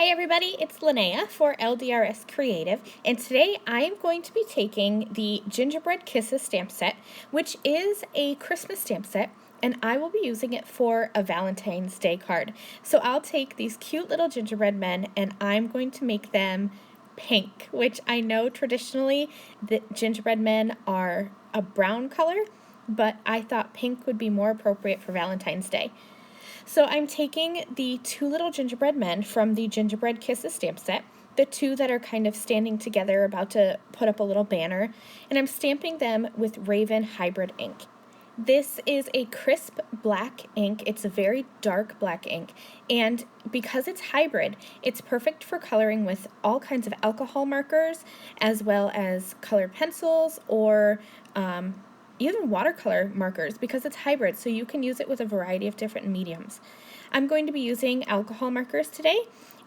Hi everybody, it's Linnea for LDRS Creative, and today I am going to be taking the Gingerbread Kisses stamp set, which is a Christmas stamp set, and I will be using it for a Valentine's Day card. So I'll take these cute little gingerbread men and I'm going to make them pink, which I know traditionally the gingerbread men are a brown color, but I thought pink would be more appropriate for Valentine's Day. So I'm taking the two little gingerbread men from the Gingerbread Kisses stamp set, the two that are kind of standing together about to put up a little banner, and I'm stamping them with Raven Hybrid ink. This is a crisp black ink. It's a very dark black ink, and because it's hybrid, it's perfect for coloring with all kinds of alcohol markers, as well as colored pencils or even watercolor markers, because it's hybrid, so you can use it with a variety of different mediums. I'm going to be using alcohol markers today,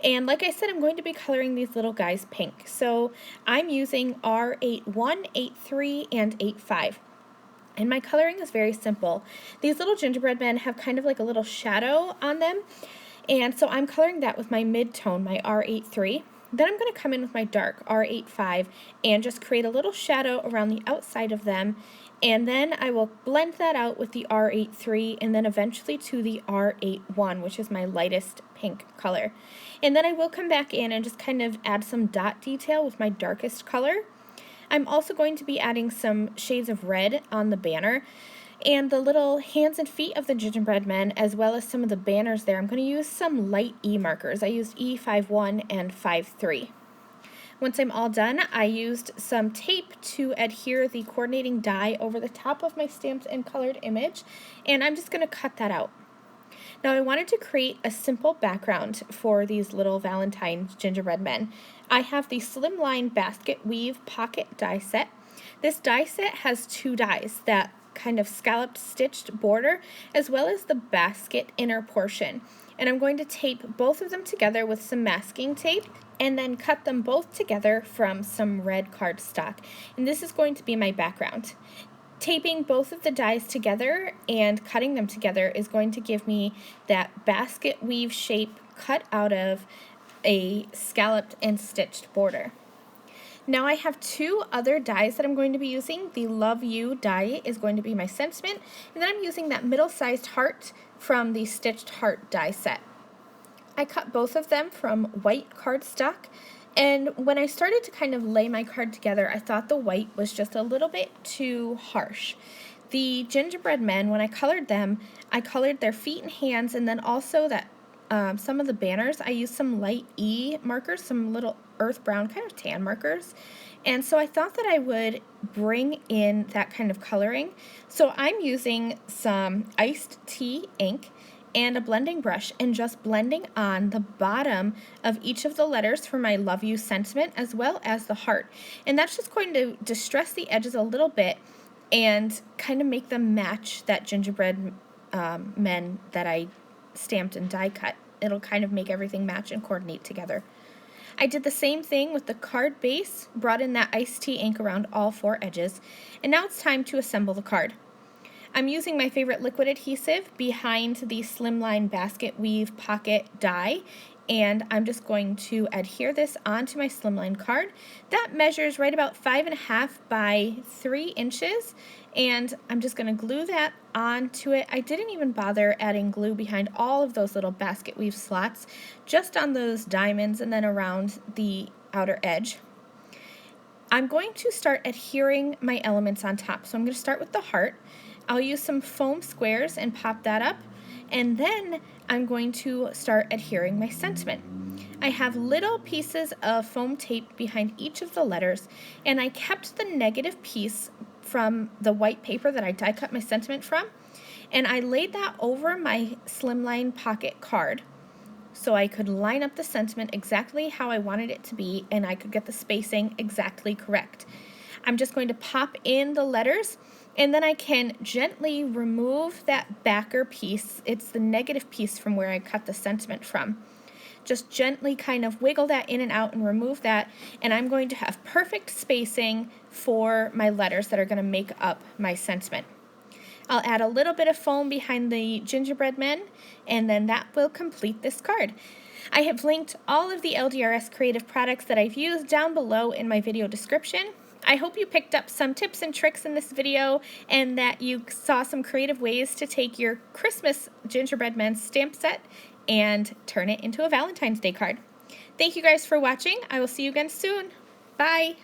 and like I said, I'm going to be coloring these little guys pink. So I'm using R81, 83, and 85. And my coloring is very simple. These little gingerbread men have kind of like a little shadow on them, and so I'm coloring that with my mid-tone, my R83. Then I'm going to come in with my dark, R85, and just create a little shadow around the outside of them, and then I will blend that out with the R83, and then eventually to the R81, which is my lightest pink color. And then I will come back in and just kind of add some dot detail with my darkest color. I'm also going to be adding some shades of red on the banner, and the little hands and feet of the gingerbread men, as well as some of the banners there. I'm going to use some light E markers. I used E51 and 53. Once I'm all done, I used some tape to adhere the coordinating die over the top of my stamped and colored image, and I'm just going to cut that out. Now I wanted to create a simple background for these little Valentine gingerbread men. I have the Slimline Basket Weave Pocket die set. This die set has two dies, that kind of scalloped stitched border, as well as the basket inner portion. And I'm going to tape both of them together with some masking tape and then cut them both together from some red cardstock. And this is going to be my background. Taping both of the dies together and cutting them together is going to give me that basket weave shape cut out of a scalloped and stitched border. Now I have two other dies that I'm going to be using. The Love You die is going to be my sentiment, and then I'm using that middle-sized heart from the Stitched Heart die set. I cut both of them from white cardstock, and when I started to kind of lay my card together, I thought the white was just a little bit too harsh. The gingerbread men, when I colored them, I colored their feet and hands, and then also that some of the banners, I used some light E markers, some little earth brown kind of tan markers, and so I thought that I would bring in that kind of coloring. So I'm using some iced tea ink and a blending brush and just blending on the bottom of each of the letters for my Love You sentiment, as well as the heart. And that's just going to distress the edges a little bit and kind of make them match that gingerbread men that I stamped and die cut. It'll kind of make everything match and coordinate together. I did the same thing with the card base, brought in that iced tea ink around all four edges, and now it's time to assemble the card. I'm using my favorite liquid adhesive behind the Slimline Basket Weave Pocket die, and I'm just going to adhere this onto my slimline card. That measures right about 5.5 by 3 inches, and I'm just going to glue that onto it. I didn't even bother adding glue behind all of those little basket weave slots, just on those diamonds and then around the outer edge. I'm going to start adhering my elements on top. So I'm going to start with the heart. I'll use some foam squares and pop that up, and then I'm going to start adhering my sentiment. I have little pieces of foam tape behind each of the letters, and I kept the negative piece from the white paper that I die cut my sentiment from, and I laid that over my slimline pocket card so I could line up the sentiment exactly how I wanted it to be, and I could get the spacing exactly correct. I'm just going to pop in the letters, and then I can gently remove that backer piece. It's the negative piece from where I cut the sentiment from. Just gently kind of wiggle that in and out and remove that, and I'm going to have perfect spacing for my letters that are going to make up my sentiment. I'll add a little bit of foam behind the gingerbread men, and then that will complete this card. I have linked all of the LDRS creative products that I've used down below in my video description. I hope you picked up some tips and tricks in this video and that you saw some creative ways to take your Christmas gingerbread men stamp set and turn it into a Valentine's Day card. Thank you guys for watching. I will see you again soon. Bye!